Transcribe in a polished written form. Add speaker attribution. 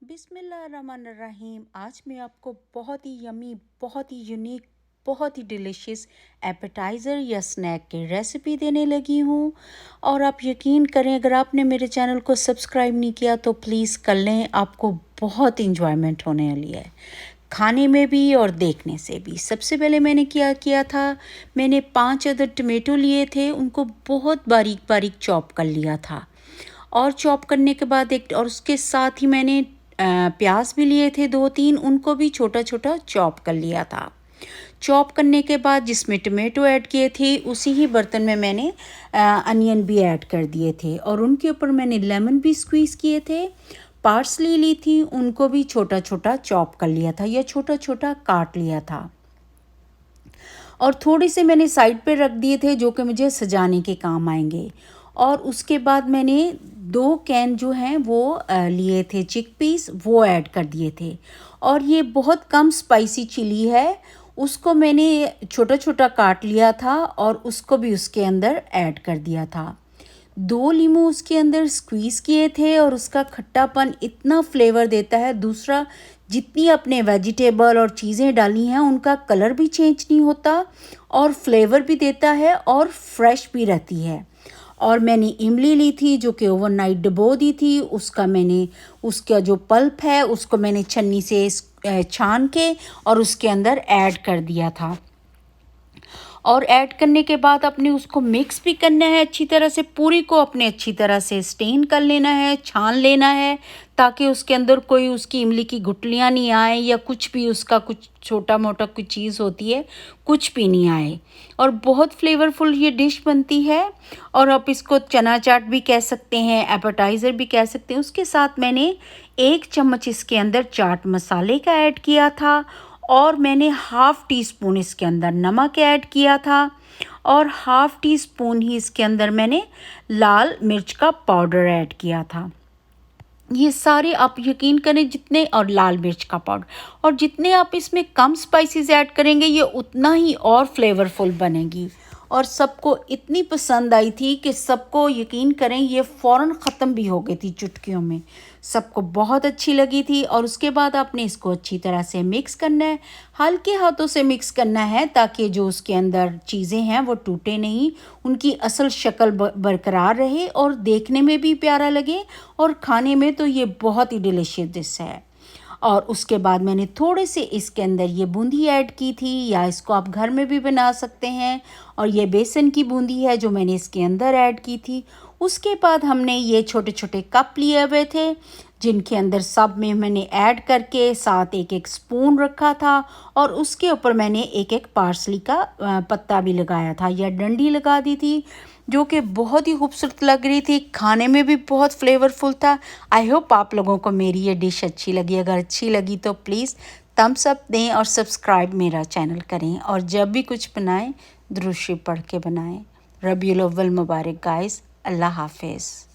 Speaker 1: बिस्मिल्लाहिर्रहमानिर्रहीम। आज मैं आपको बहुत ही यमी, बहुत ही यूनिक, बहुत ही डिलीशियस एपेटाइज़र या स्नैक की रेसिपी देने लगी हूँ। और आप यकीन करें, अगर आपने मेरे चैनल को सब्सक्राइब नहीं किया तो प्लीज़ कर लें। आपको बहुत इंजॉयमेंट होने वाली है, खाने में भी और देखने से भी। सबसे पहले मैंने क्या किया था, मैंने 5 अदद टमेटो लिए थे, उनको बहुत बारीक बारीक चॉप कर लिया था। और चॉप करने के बाद और उसके साथ ही मैंने प्याज भी लिए थे 2-3, उनको भी छोटा छोटा चॉप कर लिया था। चॉप करने के बाद जिसमें टमाटो ऐड किए थे, उसी ही बर्तन में मैंने अनियन भी ऐड कर दिए थे और उनके ऊपर मैंने लेमन भी स्क्वीज़ किए थे। पार्सली ली थी, उनको भी छोटा छोटा चॉप कर लिया था या छोटा छोटा काट लिया था। और थोड़े से मैंने साइड पे रख दिए थे जो कि मुझे सजाने के काम आएंगे। और उसके बाद मैंने 2 कैन जो हैं वो लिए थे चिकपीस, वो ऐड कर दिए थे। और ये बहुत कम स्पाइसी चिली है, उसको मैंने छोटा छोटा काट लिया था और उसको भी उसके अंदर ऐड कर दिया था। 2 नींबू उसके अंदर स्क्वीज़ किए थे और उसका खट्टापन इतना फ्लेवर देता है। दूसरा, जितनी अपने वेजिटेबल और चीज़ें डाली हैं उनका कलर भी चेंज नहीं होता और फ्लेवर भी देता है और फ्रेश भी रहती है। और मैंने इमली ली थी जो कि ओवरनाइट डुबो दी थी, उसका जो पल्प है उसको मैंने छन्नी से छान के और उसके अंदर ऐड कर दिया था। और ऐड करने के बाद अपने उसको मिक्स भी करना है अच्छी तरह से, पूरी को अपने अच्छी तरह से स्टेन कर लेना है, छान लेना है, ताकि उसके अंदर कोई उसकी इमली की गुठलियाँ नहीं आए या कुछ भी उसका कुछ छोटा मोटा कोई चीज़ होती है, कुछ भी नहीं आए। और बहुत फ्लेवरफुल ये डिश बनती है। और आप इसको चना चाट भी कह सकते हैं, एपेटाइज़र भी कह सकते हैं। उसके साथ मैंने 1 चम्मच इसके अंदर चाट मसाले का ऐड किया था और मैंने हाफ़ टी स्पून इसके अंदर नमक ऐड किया था और हाफ़ टी स्पून ही इसके अंदर मैंने लाल मिर्च का पाउडर ऐड किया था। ये सारे आप यकीन करें जितने, और लाल मिर्च का पाउडर, और जितने आप इसमें कम स्पाइसेस ऐड करेंगे ये उतना ही और फ्लेवरफुल बनेगी। और सबको इतनी पसंद आई थी कि सबको यकीन करें ये फ़ौरन ख़त्म भी हो गई थी चुटकियों में। सबको बहुत अच्छी लगी थी। और उसके बाद आपने इसको अच्छी तरह से मिक्स करना है, हल्के हाथों से मिक्स करना है ताकि जो उसके अंदर चीज़ें हैं वो टूटे नहीं, उनकी असल शक्ल बरकरार रहे और देखने में भी प्यारा लगे और खाने में तो ये बहुत ही डिलीशियस डिश है। और उसके बाद मैंने थोड़े से इसके अंदर ये बूंदी ऐड की थी, या इसको आप घर में भी बना सकते हैं। और ये बेसन की बूंदी है जो मैंने इसके अंदर ऐड की थी। उसके बाद हमने ये छोटे छोटे कप लिए हुए थे जिनके अंदर सब में मैंने ऐड करके साथ 1-1 स्पून रखा था और उसके ऊपर मैंने 1-1 पार्सली का पत्ता भी लगाया था या डंडी लगा दी थी, जो कि बहुत ही खूबसूरत लग रही थी, खाने में भी बहुत फ्लेवरफुल था। आई होप आप लोगों को मेरी ये डिश अच्छी लगी। अगर अच्छी लगी तो प्लीज़ थम्स अप दें और सब्सक्राइब मेरा चैनल करें। और जब भी कुछ बनाएं दुरूद शरीफ पढ़ के बनाएं। रबीउल अव्वल मुबारक गाइस। अल्लाह हाफिज़।